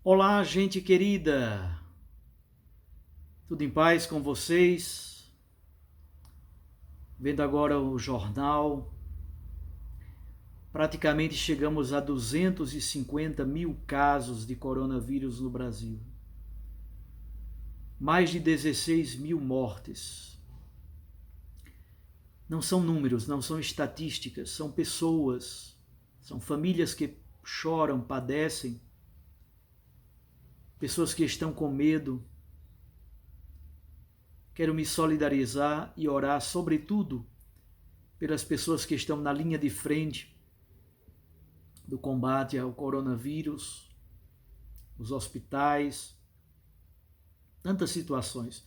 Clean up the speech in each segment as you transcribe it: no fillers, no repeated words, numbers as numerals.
Olá, gente querida, tudo em paz com vocês? Vendo agora o jornal, praticamente chegamos a 250 mil casos de coronavírus no Brasil, mais de 16 mil mortes. Não são números, não são estatísticas, são pessoas, são famílias que choram, padecem, pessoas que estão com medo. Quero me solidarizar e orar, sobretudo, pelas pessoas que estão na linha de frente do combate ao coronavírus, os hospitais, tantas situações,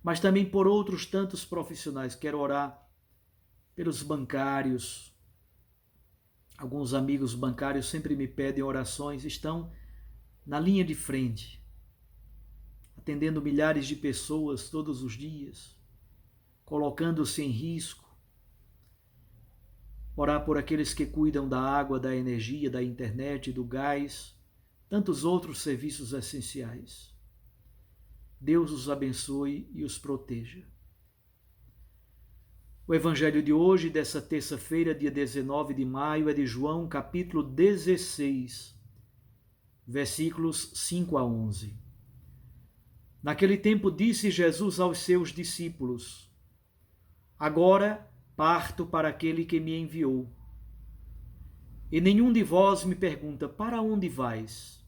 mas também por outros tantos profissionais. Quero orar pelos bancários. Alguns amigos bancários sempre me pedem orações, estão na linha de frente, atendendo milhares de pessoas todos os dias, colocando-se em risco. Orar por aqueles que cuidam da água, da energia, da internet, do gás, tantos outros serviços essenciais. Deus os abençoe e os proteja. O evangelho de hoje, dessa terça-feira, dia 19 de maio, é de João, capítulo 16, versículos 5 a 11. Naquele tempo disse Jesus aos seus discípulos: Agora parto para aquele que me enviou. E nenhum de vós me pergunta: para onde vais?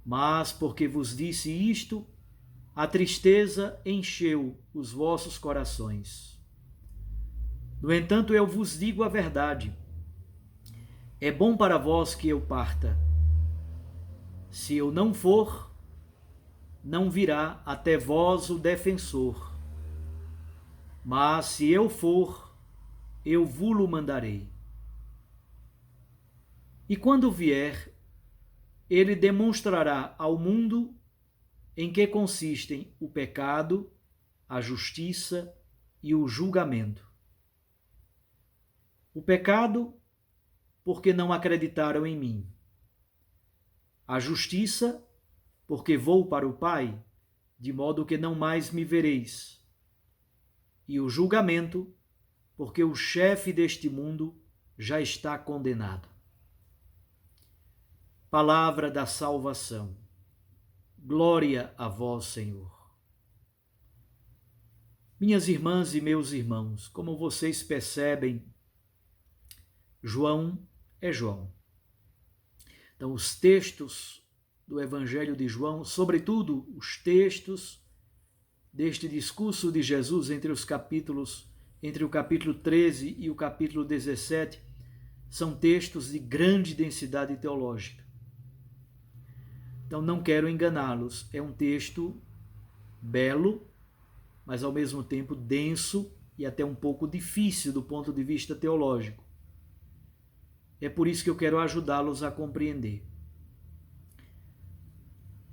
Mas porque vos disse isto, a tristeza encheu os vossos corações. No entanto, eu vos digo a verdade. É bom para vós que eu parta. Se eu não for, não virá até vós o defensor. Mas se eu for, eu vou-lo mandarei. E quando vier, ele demonstrará ao mundo em que consistem o pecado, a justiça e o julgamento. O pecado, porque não acreditaram em mim. A justiça, porque vou para o Pai, de modo que não mais me vereis. E o julgamento, porque o chefe deste mundo já está condenado. Palavra da salvação. Glória a vós, Senhor. Minhas irmãs e meus irmãos, como vocês percebem, João é João. Então, os textos do Evangelho de João, sobretudo os textos deste discurso de Jesus entre o capítulo 13 e o capítulo 17, são textos de grande densidade teológica. Então, não quero enganá-los. É um texto belo, mas ao mesmo tempo denso e até um pouco difícil do ponto de vista teológico. É por isso que eu quero ajudá-los a compreender.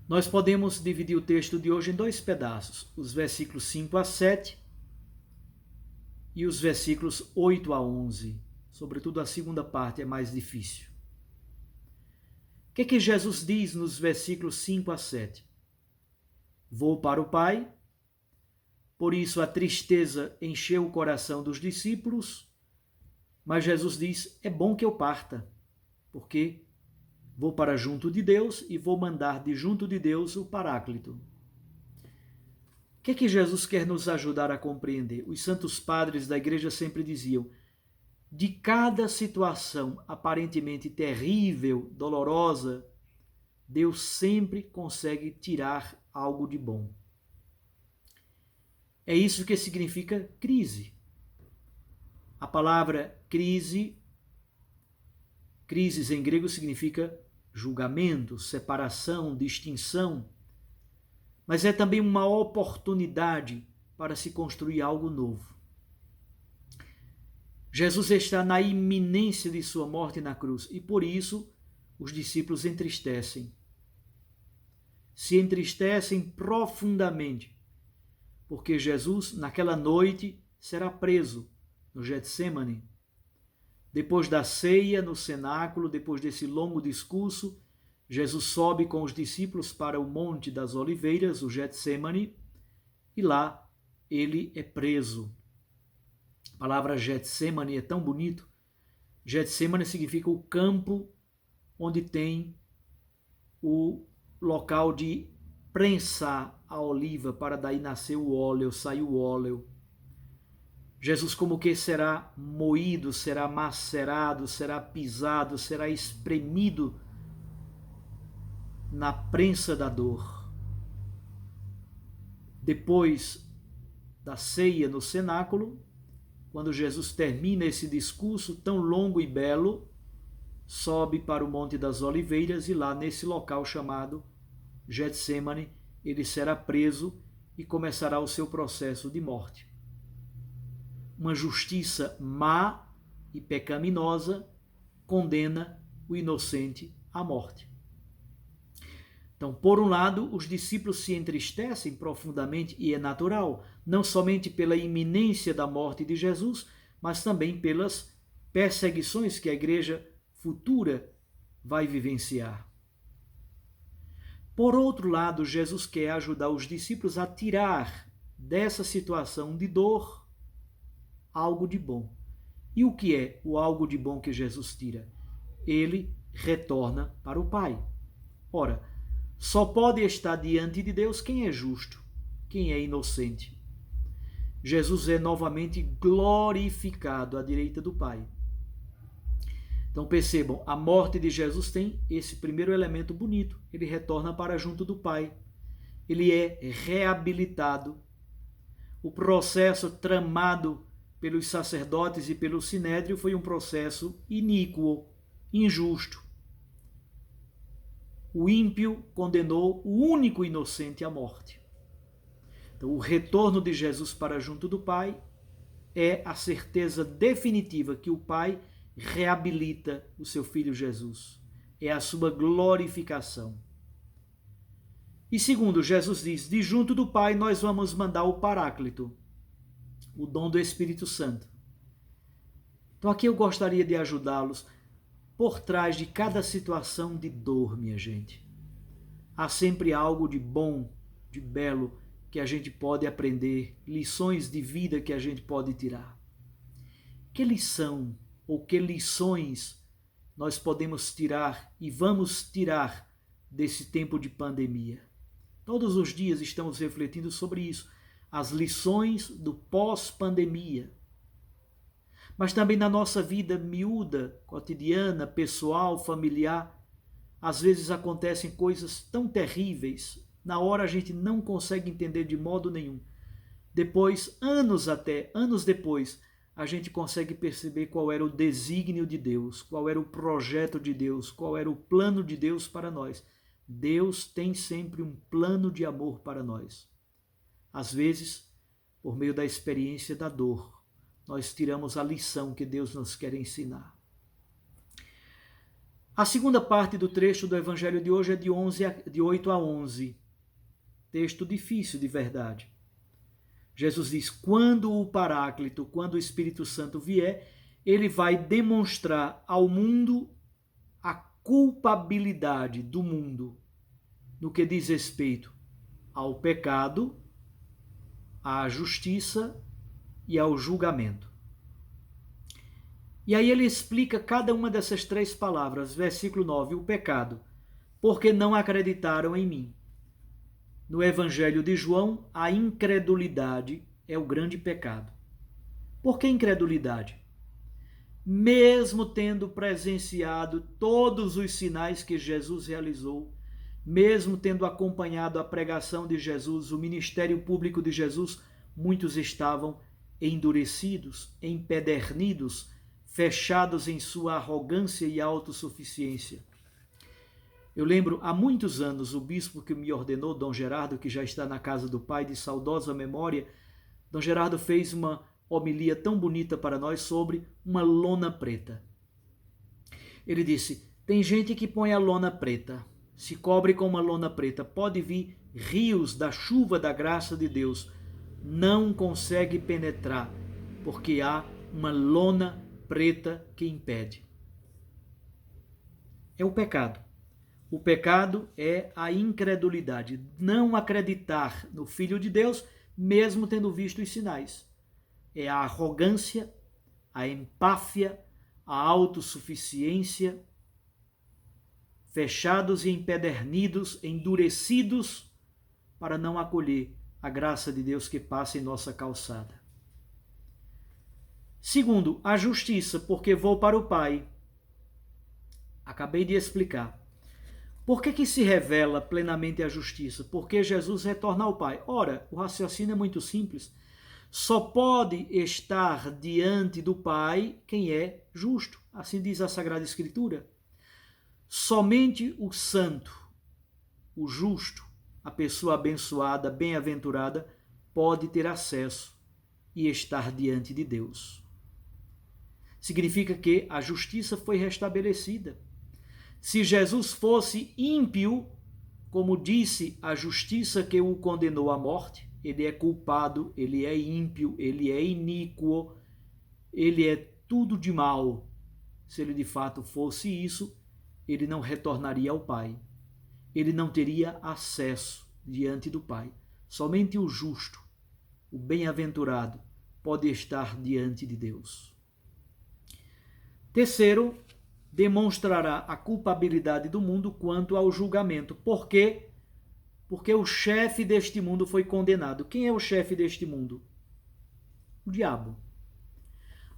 Nós podemos dividir o texto de hoje em dois pedaços, os versículos 5 a 7 e os versículos 8 a 11. Sobretudo a segunda parte é mais difícil. O que Jesus diz nos versículos 5 a 7? Vou para o Pai, por isso a tristeza encheu o coração dos discípulos, mas Jesus diz, é bom que eu parta, porque vou para junto de Deus e vou mandar de junto de Deus o Paráclito. O que Jesus quer nos ajudar a compreender? Os santos padres da igreja sempre diziam, de cada situação aparentemente terrível, dolorosa, Deus sempre consegue tirar algo de bom. É isso que significa crise. A palavra crises em grego significa julgamento, separação, distinção, mas é também uma oportunidade para se construir algo novo. Jesus está na iminência de sua morte na cruz e por isso os discípulos entristecem. Se entristecem profundamente, porque Jesus, naquela noite, será preso no Getsêmani. Depois da ceia, no cenáculo, depois desse longo discurso, Jesus sobe com os discípulos para o Monte das Oliveiras, o Getsemane, e lá ele é preso. A palavra Getsemane é tão bonito. Getsemane significa o campo onde tem o local de prensar a oliva para daí nascer o óleo, sair o óleo. Jesus como que será moído, será macerado, será pisado, será espremido na prensa da dor. Depois da ceia no cenáculo, quando Jesus termina esse discurso tão longo e belo, sobe para o Monte das Oliveiras e lá nesse local chamado Getsemane, ele será preso e começará o seu processo de morte. Uma justiça má e pecaminosa condena o inocente à morte. Então, por um lado, os discípulos se entristecem profundamente, e é natural, não somente pela iminência da morte de Jesus, mas também pelas perseguições que a igreja futura vai vivenciar. Por outro lado, Jesus quer ajudar os discípulos a tirar dessa situação de dor algo de bom. E o que é o algo de bom que Jesus tira? Ele retorna para o Pai. Ora, só pode estar diante de Deus quem é justo, quem é inocente. Jesus é novamente glorificado à direita do Pai. Então percebam, a morte de Jesus tem esse primeiro elemento bonito. Ele retorna para junto do Pai. Ele é reabilitado. O processo tramado pelos sacerdotes e pelo sinédrio foi um processo iníquo, injusto. O ímpio condenou o único inocente à morte. Então, o retorno de Jesus para junto do Pai é a certeza definitiva que o Pai reabilita o seu Filho Jesus. É a sua glorificação. E segundo, Jesus diz, de junto do Pai nós vamos mandar o Paráclito, o dom do Espírito Santo. Então aqui eu gostaria de ajudá-los. Por trás de cada situação de dor, minha gente, há sempre algo de bom, de belo, que a gente pode aprender, lições de vida que a gente pode tirar. Que lição ou que lições nós podemos tirar e vamos tirar desse tempo de pandemia? Todos os dias estamos refletindo sobre isso, as lições do pós-pandemia. Mas também na nossa vida miúda, cotidiana, pessoal, familiar, às vezes acontecem coisas tão terríveis, na hora a gente não consegue entender de modo nenhum. Depois, anos depois, a gente consegue perceber qual era o desígnio de Deus, qual era o projeto de Deus, qual era o plano de Deus para nós. Deus tem sempre um plano de amor para nós. Às vezes, por meio da experiência da dor, nós tiramos a lição que Deus nos quer ensinar. A segunda parte do trecho do Evangelho de hoje é de 8 a 11. Texto difícil de verdade. Jesus diz, quando o Paráclito, quando o Espírito Santo vier, ele vai demonstrar ao mundo a culpabilidade do mundo no que diz respeito ao pecado, à justiça e ao julgamento. E aí ele explica cada uma dessas três palavras. Versículo 9, o pecado, porque não acreditaram em mim. No Evangelho de João, a incredulidade é o grande pecado. Por que incredulidade? Mesmo tendo presenciado todos os sinais que Jesus realizou, mesmo tendo acompanhado a pregação de Jesus, o ministério público de Jesus, muitos estavam endurecidos, empedernidos, fechados em sua arrogância e autossuficiência. Eu lembro, há muitos anos, o bispo que me ordenou, Dom Gerardo, que já está na casa do Pai, de saudosa memória, Dom Gerardo fez uma homilia tão bonita para nós sobre uma lona preta. Ele disse, tem gente que põe a lona preta, se cobre com uma lona preta, pode vir rios da chuva da graça de Deus, não consegue penetrar, porque há uma lona preta que impede. É o pecado. O pecado é a incredulidade, não acreditar no Filho de Deus, mesmo tendo visto os sinais. É a arrogância, a empáfia, a autossuficiência, fechados e empedernidos, endurecidos, para não acolher a graça de Deus que passa em nossa calçada. Segundo, a justiça, porque vou para o Pai. Acabei de explicar. Por que se revela plenamente a justiça? Porque Jesus retorna ao Pai. Ora, o raciocínio é muito simples. Só pode estar diante do Pai quem é justo. Assim diz a Sagrada Escritura. Somente o santo, o justo, a pessoa abençoada, bem-aventurada, pode ter acesso e estar diante de Deus. Significa que a justiça foi restabelecida. Se Jesus fosse ímpio, como disse a justiça que o condenou à morte, ele é culpado, ele é ímpio, ele é iníquo, ele é tudo de mal. Se ele de fato fosse isso, ele não retornaria ao Pai. Ele não teria acesso diante do Pai. Somente o justo, o bem-aventurado, pode estar diante de Deus. Terceiro, demonstrará a culpabilidade do mundo quanto ao julgamento. Por quê? Porque o chefe deste mundo foi condenado. Quem é o chefe deste mundo? O diabo.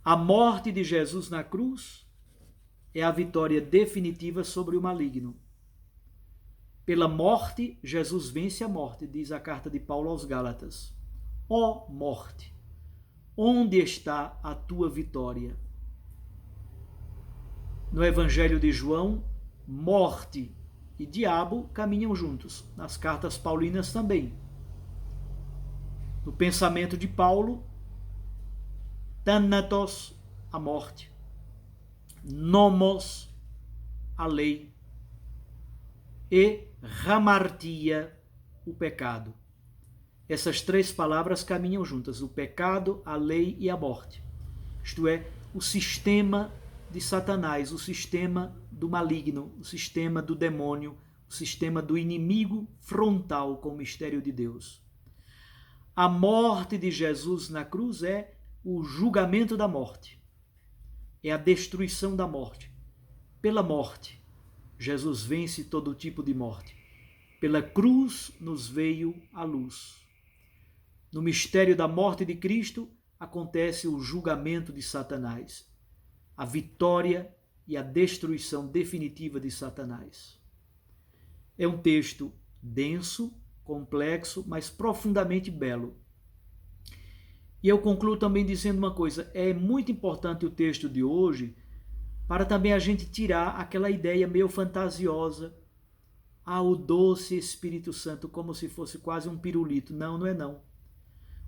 A morte de Jesus na cruz é a vitória definitiva sobre o maligno. Pela morte, Jesus vence a morte, diz a carta de Paulo aos Gálatas. Ó morte, onde está a tua vitória? No Evangelho de João, morte e diabo caminham juntos. Nas cartas paulinas também. No pensamento de Paulo, thanatos, a morte, nomos, a lei, e hamartia, o pecado. Essas três palavras caminham juntas, o pecado, a lei e a morte. Isto é, o sistema de Satanás, o sistema do maligno, o sistema do demônio, o sistema do inimigo frontal com o mistério de Deus. A morte de Jesus na cruz é o julgamento da morte, é a destruição da morte. Pela morte, Jesus vence todo tipo de morte. Pela cruz nos veio a luz. No mistério da morte de Cristo acontece o julgamento de Satanás, a vitória e a destruição definitiva de Satanás. É um texto denso, complexo, mas profundamente belo. E eu concluo também dizendo uma coisa, é muito importante o texto de hoje para também a gente tirar aquela ideia meio fantasiosa, o doce Espírito Santo, como se fosse quase um pirulito. Não, não é não.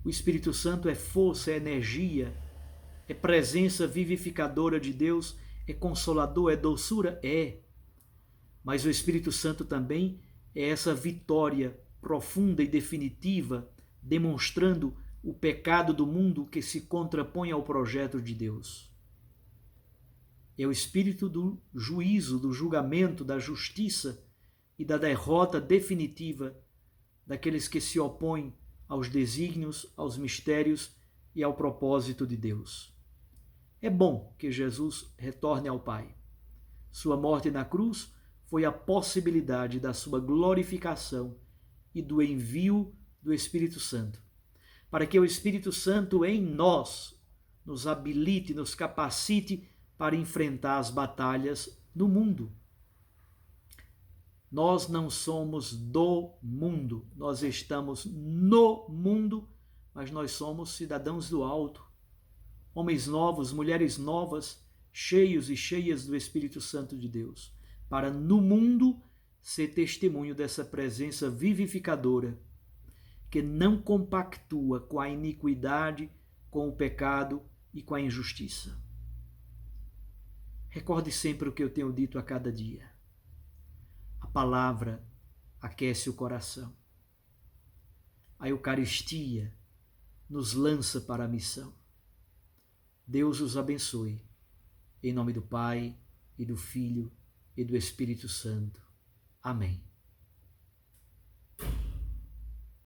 O Espírito Santo é força, é energia, é presença vivificadora de Deus, é consolador, é doçura? É. Mas o Espírito Santo também é essa vitória profunda e definitiva, demonstrando o pecado do mundo que se contrapõe ao projeto de Deus. É o espírito do juízo, do julgamento, da justiça e da derrota definitiva daqueles que se opõem aos desígnios, aos mistérios e ao propósito de Deus. É bom que Jesus retorne ao Pai. Sua morte na cruz foi a possibilidade da sua glorificação e do envio do Espírito Santo, para que o Espírito Santo em nós nos habilite, nos capacite para enfrentar as batalhas no mundo. Nós não somos do mundo, nós estamos no mundo, mas nós somos cidadãos do alto, homens novos, mulheres novas, cheios e cheias do Espírito Santo de Deus, para no mundo ser testemunho dessa presença vivificadora, que não compactua com a iniquidade, com o pecado e com a injustiça. Recorde sempre o que eu tenho dito a cada dia. A palavra aquece o coração. A Eucaristia nos lança para a missão. Deus os abençoe. Em nome do Pai, e do Filho, e do Espírito Santo. Amém.